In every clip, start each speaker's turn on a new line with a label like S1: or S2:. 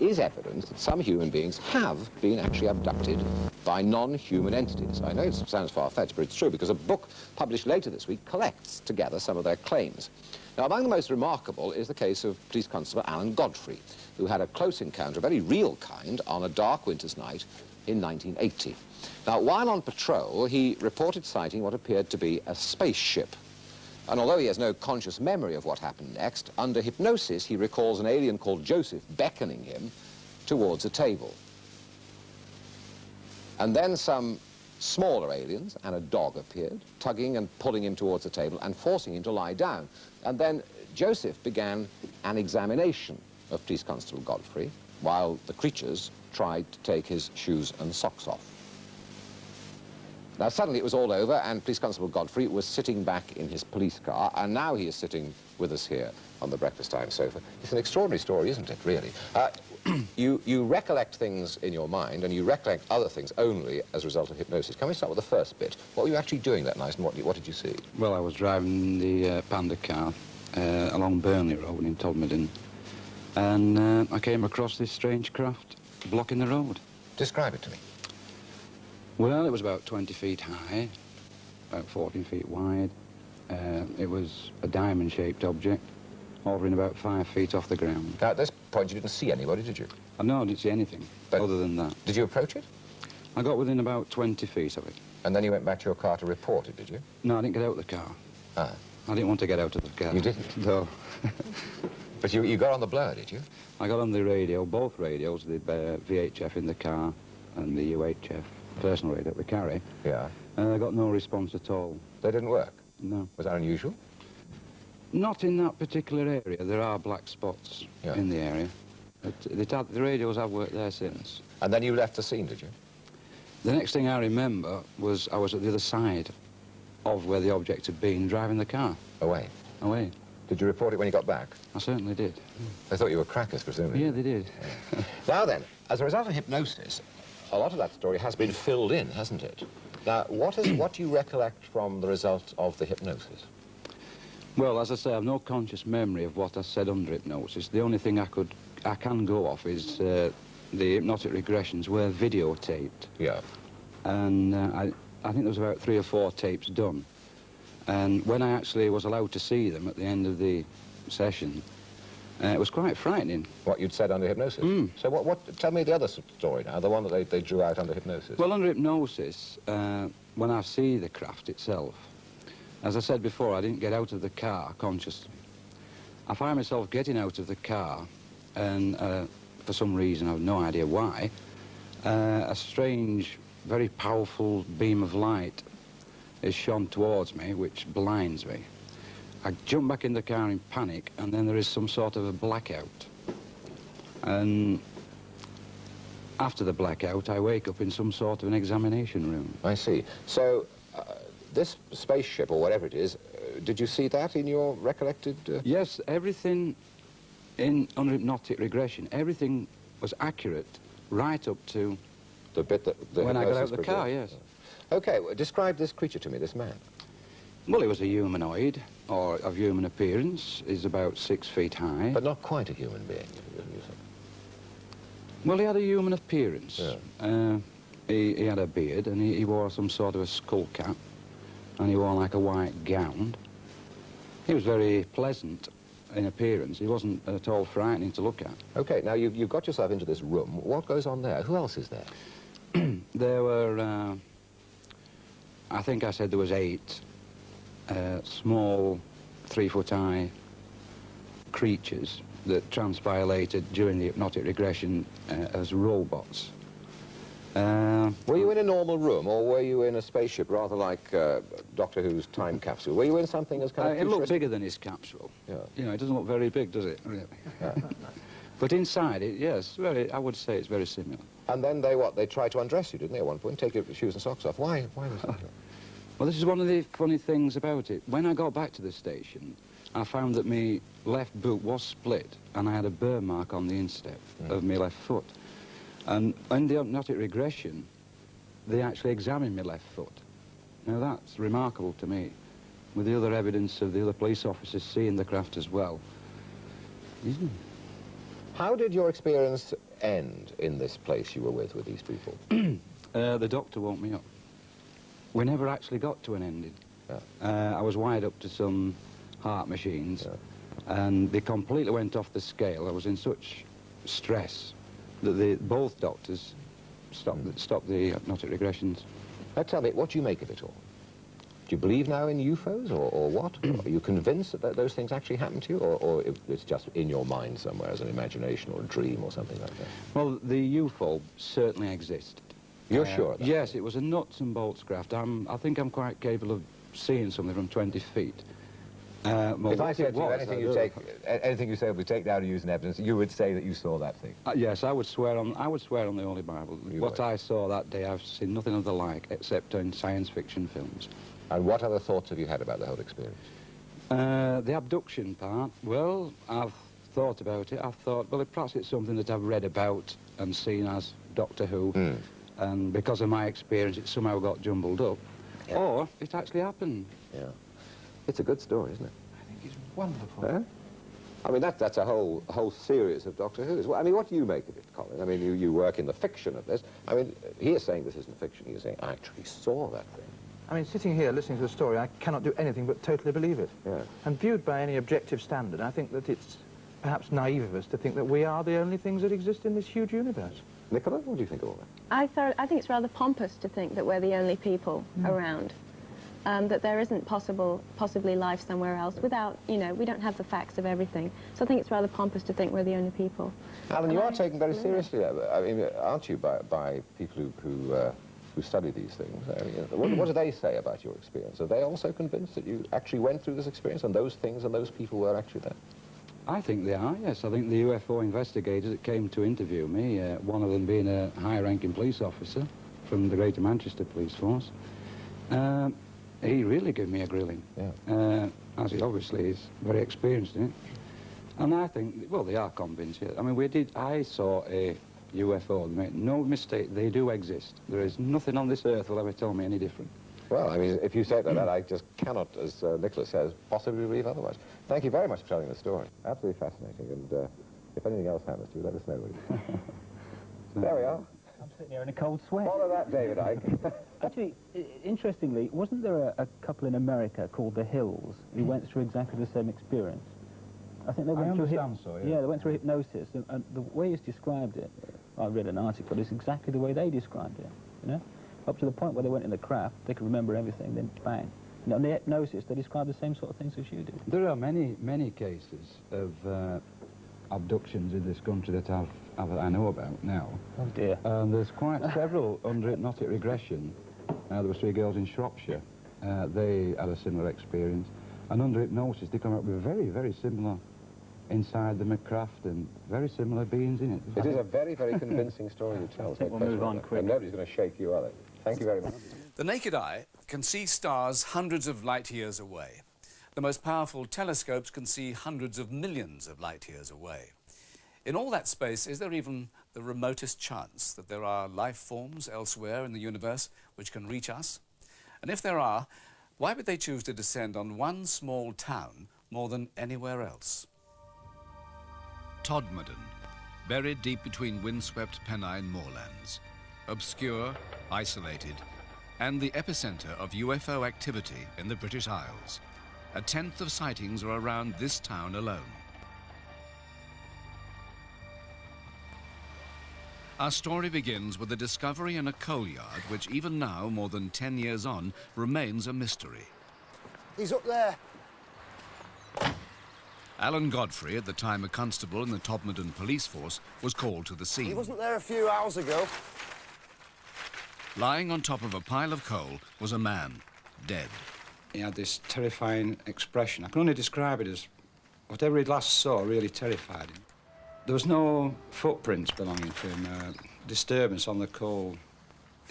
S1: is evidence that some human beings have been actually abducted by non-human entities. I know it sounds far-fetched, but it's true, because a book published later this week collects together some of their claims. Now, among the most remarkable is the case of Police Constable Alan Godfrey, who had a close encounter, a very real kind, on a dark winter's night in 1980. Now, while on patrol, he reported sighting what appeared to be a spaceship. And although he has no conscious memory of what happened next, under hypnosis he recalls an alien called Yosef beckoning him towards a table. And then some smaller aliens and a dog appeared, tugging and pulling him towards the table and forcing him to lie down. And then Yosef began an examination of Police Constable Godfrey, while the creatures tried to take his shoes and socks off. Now, suddenly it was all over, and Police Constable Godfrey was sitting back in his police car, and now he is sitting with us here on the breakfast time sofa. It's an extraordinary story, isn't it, really? You recollect things in your mind, and you recollect other things only as a result of hypnosis. Can we start with the first bit? What were you actually doing that night, and what did you see?
S2: Well, I was driving the Panda car along Burnley Road in Todmorden, and I came across this strange craft blocking the road.
S1: Describe it to me.
S2: Well, it was about 20 feet high, about 14 feet wide. It was a diamond-shaped object, hovering about 5 feet off the ground.
S1: Now, at this point, you didn't see anybody, did you?
S2: No, I didn't see anything other than that.
S1: Did you approach it?
S2: I got within about 20 feet of it.
S1: And then you went back to your car to report it, did you?
S2: No, I didn't get out of the car.
S1: Ah.
S2: I didn't want to get out of the car.
S1: You didn't?
S2: No.
S1: But you got on the blur, did you?
S2: I got on the radio, both radios, the VHF in the car and the UHF personal radio that we carry.
S1: Yeah.
S2: And I got no response at all.
S1: They didn't work?
S2: No.
S1: Was that unusual?
S2: Not in that particular area. There are black spots in the area. The radios have worked there since.
S1: And then you left the scene, did you?
S2: The next thing I remember was I was at the other side of where the object had been, driving the car.
S1: Away?
S2: Away.
S1: Did you report it when you got back?
S2: I certainly did.
S1: They thought you were crackers, presumably.
S2: Yeah, they did.
S1: Now then, as a result of hypnosis, a lot of that story has been filled in, hasn't it? Now, what do you recollect from the result of the hypnosis?
S2: Well, as I say, I have no conscious memory of what I said under hypnosis. The only thing I can go off is the hypnotic regressions were videotaped.
S1: Yeah.
S2: And I think there was about 3 or 4 tapes done. And when I actually was allowed to see them at the end of the session, it was quite frightening.
S1: What you'd said under hypnosis?
S2: Mm.
S1: So tell me the other story now, the one that they drew out under hypnosis.
S2: Well, under hypnosis, when I see the craft itself, as I said before, I didn't get out of the car consciously. I find myself getting out of the car, and for some reason, I have no idea why, a strange, very powerful beam of light is shone towards me, which blinds me. I jump back in the car in panic, and then there is some sort of a blackout. And after the blackout, I wake up in some sort of an examination room.
S1: I see. So, this spaceship, or whatever it is, did you see that in your recollected...
S2: Yes, everything under hypnotic regression, everything was accurate right up to...
S1: The bit that...
S2: when I got out of the car, yes.
S1: Okay, well, describe this creature to me, this man.
S2: Well, he was a humanoid, or of human appearance. He's about 6 feet high.
S1: But not quite a human being, you said.
S2: Well, he had a human appearance.
S1: Yeah.
S2: He had a beard, and he wore some sort of a skull cap, and he wore like a white gown. He was very pleasant in appearance. He wasn't at all frightening to look at.
S1: Okay, now you've got yourself into this room. What goes on there? Who else is there?
S2: There were, I think I said there was 8 small 3-foot-high creatures that transpilated during the hypnotic regression as robots.
S1: Were you in a normal room, or were you in a spaceship, rather like Doctor Who's time capsule? Were you in something as kind of...
S2: It looked bigger than his capsule.
S1: Yeah.
S2: You know, it doesn't look very big, does it, really?
S1: Yeah.
S2: But inside it, yes, I would say it's very similar.
S1: And then they tried to undress you, didn't they, at one point? Take your shoes and socks off. Why was that?
S2: Well, this is one of the funny things about it. When I got back to the station, I found that my left boot was split, and I had a burn mark on the instep of my left foot. And in the hypnotic regression, they actually examined my left foot. Now, that's remarkable to me, with the other evidence of the other police officers seeing the craft as well.
S1: How did your experience end in this place you were with these people?
S2: The doctor woke me up. We never actually got to an ending. Yeah. I was wired up to some heart machines, and they completely went off the scale. I was in such stress that both doctors stopped the hypnotic regressions.
S1: Now tell me, what do you make of it all? Do you believe now in UFOs, or what? Are you convinced that those things actually happen to you, or it's just in your mind somewhere as an imagination or a dream or something like that?
S2: Well, the UFO certainly existed.
S1: You're sure of that?
S2: Yes, it was a nuts and bolts craft. I think I'm quite capable of seeing something from 20 feet.
S1: If I said to you anything you say will be taken out and used in evidence, you would say that you saw that thing?
S2: Yes, I would swear on the Holy Bible. What I saw that day, I've seen nothing of the like except in science fiction films.
S1: And what other thoughts have you had about the whole experience?
S2: The abduction part, well, I've thought about it. I've thought, well, perhaps it's something that I've read about and seen as Doctor Who, and because of my experience, it somehow got jumbled up. Yeah. Or it actually happened. Yeah.
S1: It's a good story, isn't it?
S3: I think it's wonderful.
S1: Yeah? I mean, that's a whole series of Doctor Who's. Well, I mean, what do you make of it, Colin? I mean, you work in the fiction of this. I mean, he is saying this isn't fiction. He's saying, I actually saw that thing.
S3: I mean, sitting here listening to the story, I cannot do anything but totally believe it. Yeah. And viewed by any objective standard, I think that it's perhaps naive of us to think that we are the only things that exist in this huge universe.
S1: Nicola, what do you think of all that?
S4: I think it's rather pompous to think that we're the only people around. That there isn't possibly life somewhere else without, you know, we don't have the facts of everything. So I think it's rather pompous to think we're the only people.
S1: Alan, you are taken very seriously, I mean, aren't you, by people who study these things? I mean, what do they say about your experience? Are they also convinced that you actually went through this experience and those things and those people were actually there?
S2: I think they are, yes. I think the UFO investigators that came to interview me, one of them being a high-ranking police officer from the Greater Manchester Police Force, he really gave me a grilling, as he obviously is very experienced in it. And I think, well, they are convinced, yeah. I mean, I saw a UFO, make no mistake, they do exist. There is nothing on this earth will ever tell me any different.
S1: Well, I mean, if you say it like that, I just cannot, as Nicholas says, possibly believe otherwise. Thank you very much for telling the story. Absolutely fascinating, and if anything else happens to you, let us know. There we are.
S5: I'm sitting here in a cold sweat.
S1: Follow that, David Icke.
S5: Actually, interestingly, wasn't there a couple in America called the Hills who went through exactly the same experience? I think they went through
S2: yeah,
S5: they went through hypnosis, and the way he's described it, I read an article, it's exactly the way they described it, you know? Up to the point where they went in the craft, they could remember everything, then bang. You know, and the hypnosis, they describe the same sort of things as you do.
S2: There are many cases of abductions in this country that I know about now.
S5: Oh dear.
S2: There's quite several under hypnotic regression. There were 3 girls in Shropshire. They had a similar experience. And under hypnosis, they come up with very similar inside the craft and very similar beings in it.
S1: It is a very convincing story you tell.
S5: I think we'll move on quick.
S1: And nobody's going to shake you, are they? Thank you very much.
S6: The naked eye can see stars hundreds of light years away. The most powerful telescopes can see hundreds of millions of light years away. In all that space, is there even the remotest chance that there are life forms elsewhere in the universe which can reach us? And if there are, why would they choose to descend on one small town more than anywhere else?
S7: Todmorden, buried deep between windswept Pennine moorlands, obscure, isolated, and the epicenter of UFO activity in the British Isles. 1/10 of sightings are around this town alone. Our story begins with a discovery in a coal yard which even now, more than 10 years on, remains a mystery.
S8: He's up there.
S7: Alan Godfrey, at the time a constable in the Todmorden police force, was called to the scene.
S8: He wasn't there a few hours ago.
S7: Lying on top of a pile of coal was a man, dead.
S2: He had this terrifying expression. I can only describe it as whatever he last saw really terrified him. There was no footprints belonging to him, disturbance on the coal.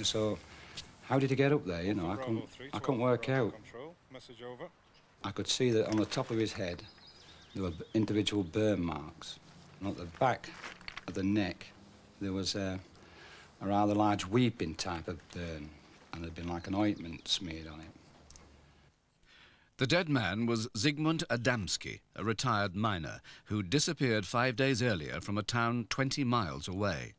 S2: So how did he get up there, you know? I couldn't work out. I could see that on the top of his head there were individual burn marks. And at the back of the neck there was a rather large weeping type of burn, and there'd been like an ointment smeared on it.
S7: The dead man was Zygmunt Adamski, a retired miner who disappeared 5 days earlier from a town 20 miles away.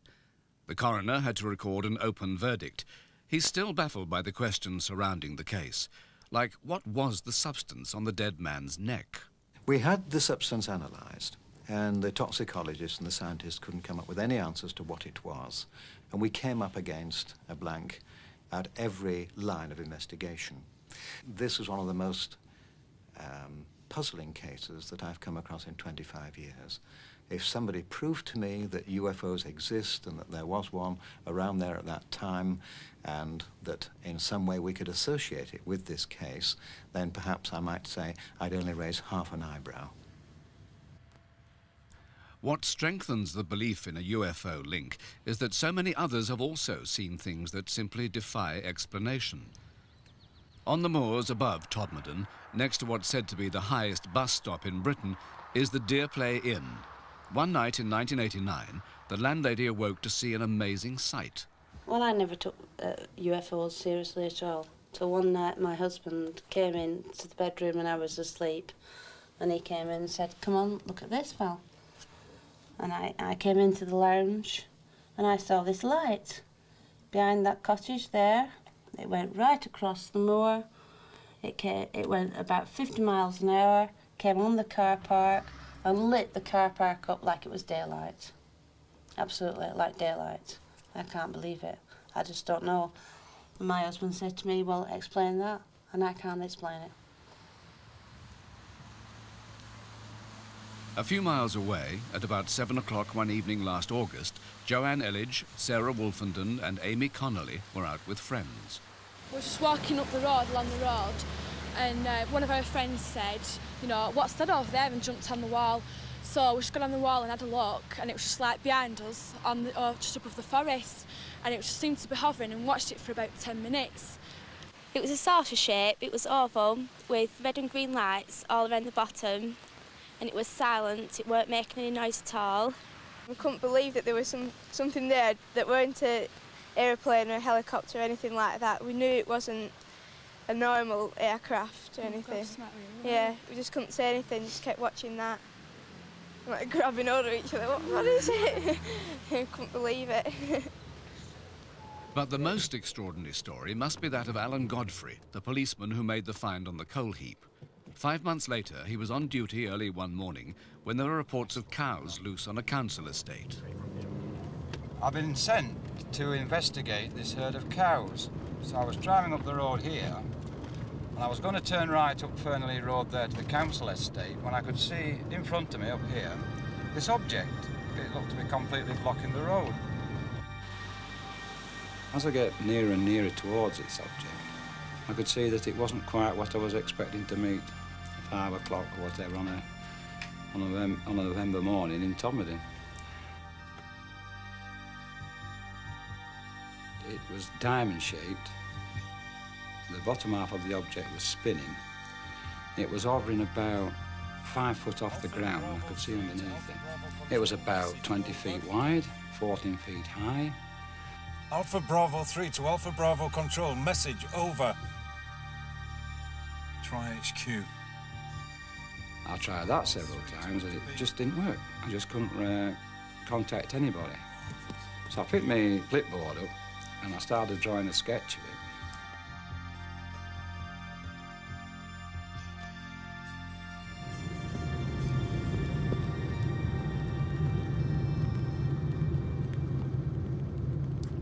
S7: The coroner had to record an open verdict. He's still baffled by the questions surrounding the case, like what was the substance on the dead man's neck?
S9: We had the substance analysed, and the toxicologists and the scientists couldn't come up with any answers to what it was. And we came up against a blank at every line of investigation. This was one of the most puzzling cases that I've come across in 25 years. If somebody proved to me that UFOs exist and that there was one around there at that time and that in some way we could associate it with this case, then perhaps I might say I'd only raise half an eyebrow.
S7: What strengthens the belief in a UFO link is that so many others have also seen things that simply defy explanation. On the moors above Todmorden, next to what's said to be the highest bus stop in Britain, is the Deer Play Inn. One night in 1989, the landlady awoke to see an amazing sight.
S10: Well, I never took UFOs seriously at all. So one night my husband came in to the bedroom and I was asleep, and he came in and said, "Come on, look at this, Val." And I came into the lounge and I saw this light behind that cottage there. It went right across the moor. It went about 50 miles an hour, came on the car park and lit the car park up like it was daylight. Absolutely, like daylight. I can't believe it. I just don't know. And my husband said to me, "Well, explain that." And I can't explain it.
S7: A few miles away, at about 7 o'clock one evening last August, Joanne Elledge, Sarah Wolfenden and Amy Connolly were out with friends.
S11: We were just walking up the road, along the road, and one of our friends said, "You know, what's that over there?" and jumped on the wall. So we just got on the wall and had a look, and it was just like behind us, on the, just above the forest, and it just seemed to be hovering, and watched it for about 10 minutes.
S12: It was a saucer shape, it was oval, with red and green lights all around the bottom, and it was silent, it weren't making any noise at all.
S11: We couldn't believe that there was something there that weren't an aeroplane or a helicopter or anything like that. We knew it wasn't a normal aircraft or anything. Yeah, we just couldn't say anything, just kept watching that. Like grabbing hold of each other, what is it? I couldn't believe it.
S7: But the most extraordinary story must be that of Alan Godfrey, the policeman who made the find on the coal heap. 5 months later, he was on duty early one morning when there were reports of cows loose on a council estate.
S2: I've been sent to investigate this herd of cows. So I was driving up the road here, and I was going to turn right up Fernley Road there to the council estate when I could see in front of me up here this object. It looked to be completely blocking the road. As I get nearer and nearer towards this object, I could see that it wasn't quite what I was expecting to meet at 5 o'clock or whatever on a November morning in Todmorden. It was diamond-shaped. The bottom half of the object was spinning. It was hovering about 5 foot off the ground, and I could see underneath it. It was about 20 feet wide, 14 feet high.
S13: Alpha Bravo 3 to Alpha Bravo Control. Message, over. Try HQ.
S2: I tried that several times, and it just didn't work. I just couldn't contact anybody. So I picked my clipboard up, and I started drawing a sketch of it.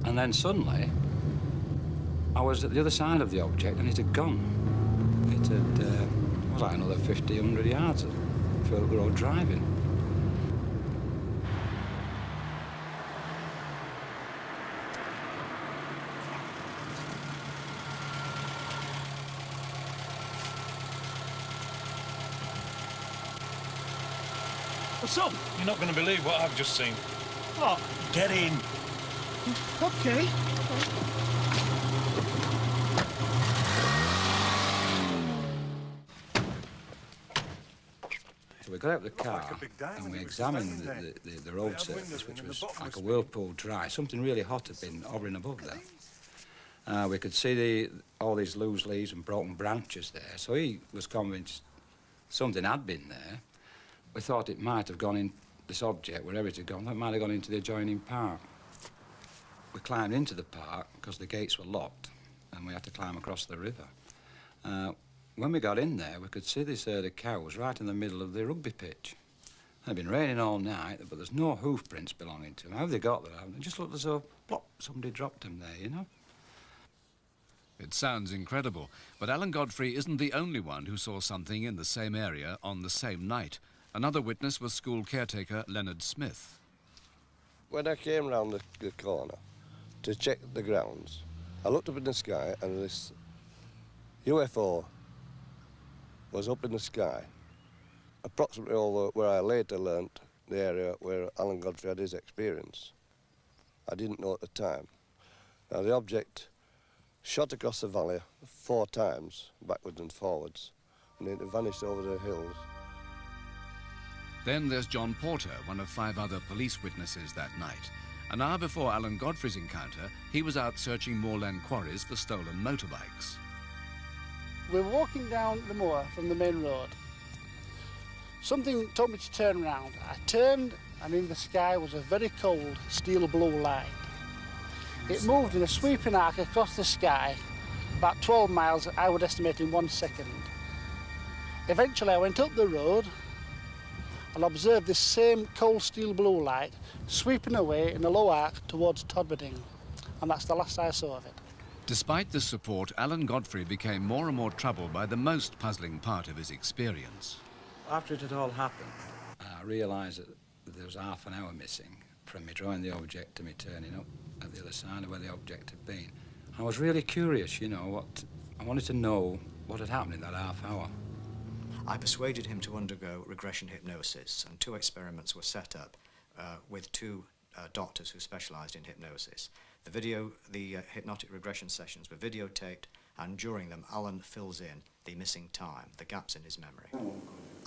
S2: And then suddenly, I was at the other side of the object, and it had gone. It had, was like another 50, 100 yards of the road driving.
S13: What's up? You're not going to believe what I've just seen. Oh, get in.
S11: Okay.
S2: So we got out of the car and we examined the road surface, which was like a whirlpool dry. Something really hot had been hovering above there. We could see all these loose leaves and broken branches there, so he was convinced something had been there. We thought it might have gone in, this object, wherever it had gone, it might have gone into the adjoining park. We climbed into the park because the gates were locked and we had to climb across the river. When we got in there, we could see this herd of cows right in the middle of the rugby pitch. It had been raining all night, but there's no hoof prints belonging to them. How they got there, it just looked as though, plop, somebody dropped them there, you know?
S7: It sounds incredible, but Alan Godfrey isn't the only one who saw something in the same area on the same night. Another witness was school caretaker Leonard Smith.
S14: When I came round the corner to check the grounds, I looked up in the sky and this UFO was up in the sky, approximately over where I later learnt the area where Alan Godfrey had his experience. I didn't know at the time. Now the object shot across the valley 4 times, backwards and forwards, and it vanished over the hills.
S7: Then there's John Porter, one of 5 other police witnesses that night. An hour before Alan Godfrey's encounter, he was out searching moorland quarries for stolen motorbikes.
S15: We were walking down the moor from the main road. Something told me to turn round. I turned, and in the sky was a very cold steel blue light. It moved in a sweeping arc across the sky, about 12 miles, I would estimate, in 1 second. Eventually I went up the road and observed this same cold steel blue light sweeping away in a low arc towards Todmorden, and that's the last I saw of it.
S7: Despite this support, Alan Godfrey became more and more troubled by the most puzzling part of his experience.
S2: After it had all happened, I realised that there was half an hour missing from me drawing the object to me turning up at the other side of where the object had been. I was really curious, you know, I wanted to know what had happened in that half hour.
S16: I persuaded him to undergo regression hypnosis, and 2 experiments were set up with 2 doctors who specialised in hypnosis. The hypnotic regression sessions were videotaped, and during them Alan fills in the missing time, the gaps in his memory.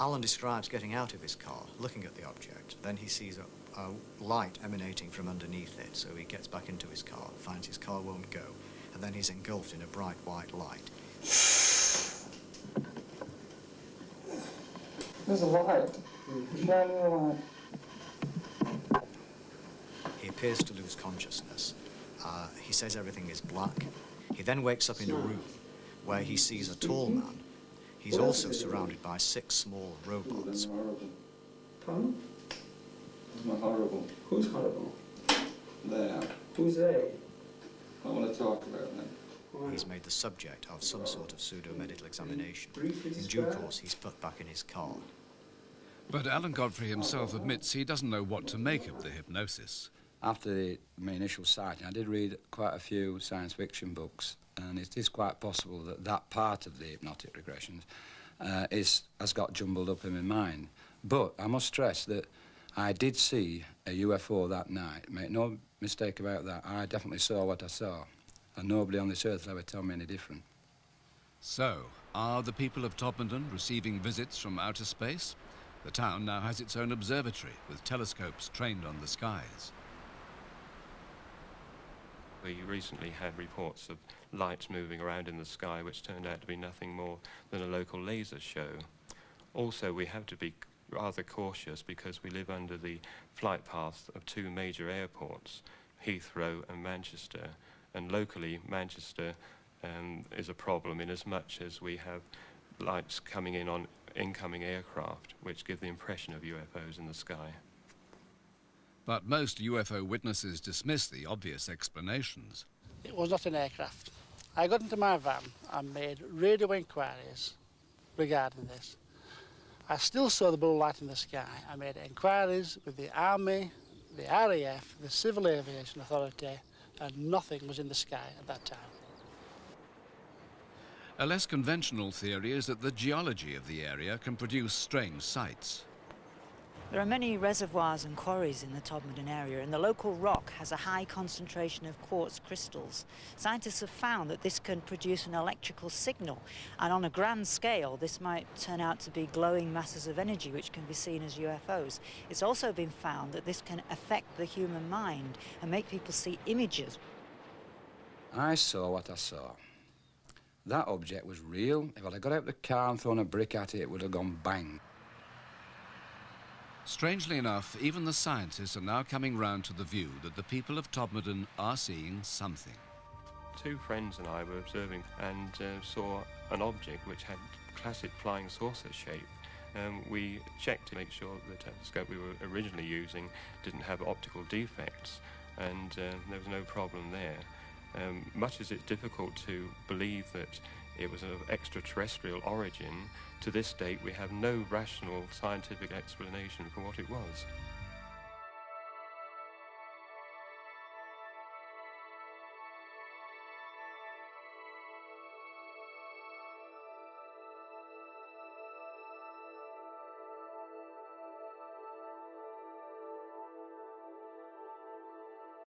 S16: Alan describes getting out of his car, looking at the object, then he sees a light emanating from underneath it, so he gets back into his car, finds his car won't go, and then he's engulfed in a bright white light.
S17: There's a light. Shining a light.
S16: He appears to lose consciousness. He says everything is black. He then wakes up in a room where he sees a tall man. He's also surrounded by 6 small robots.
S17: Tom? It's not horrible. Who's horrible? They are. Who's they? I want to talk about them.
S16: He's made the subject of some sort of pseudo-medical examination. In due course, he's put back in his car.
S7: But Alan Godfrey himself admits he doesn't know what to make of the hypnosis.
S2: After my initial sighting, I did read quite a few science fiction books, and it is quite possible that that part of the hypnotic regressions has got jumbled up in my mind. But I must stress that I did see a UFO that night. Make no mistake about that. I definitely saw what I saw, and nobody on this earth will ever tell me any different.
S7: So, are the people of Todmorden receiving visits from outer space? The town now has its own observatory with telescopes trained on the skies.
S18: We recently had reports of lights moving around in the sky which turned out to be nothing more than a local laser show. Also, we have to be rather cautious because we live under the flight paths of 2 major airports, Heathrow and Manchester. And locally, Manchester is a problem in as much as we have lights coming in on incoming aircraft which give the impression of UFOs in the sky.
S7: But most UFO witnesses dismiss the obvious explanations.
S15: It was not an aircraft. I got into my van and made radio inquiries regarding this. I still saw the blue light in the sky. I made inquiries with the Army, the RAF, the Civil Aviation Authority, and nothing was in the sky at that time.
S7: A less conventional theory is that the geology of the area can produce strange sights.
S19: There are many reservoirs and quarries in the Todmorden area, and the local rock has a high concentration of quartz crystals. Scientists have found that this can produce an electrical signal, and on a grand scale this might turn out to be glowing masses of energy which can be seen as UFOs. It's also been found that this can affect the human mind and make people see images.
S2: I saw what I saw. That object was real. If I'd have got out of the car and thrown a brick at it, it would have gone bang.
S7: Strangely enough, even the scientists are now coming round to the view that the people of Todmorden are seeing something.
S18: Two friends and I were observing and saw an object which had classic flying saucer shape. We checked to make sure that the telescope we were originally using didn't have optical defects, and there was no problem there. Much as it's difficult to believe that it was of extraterrestrial origin, to this date we have no rational scientific explanation for what it was.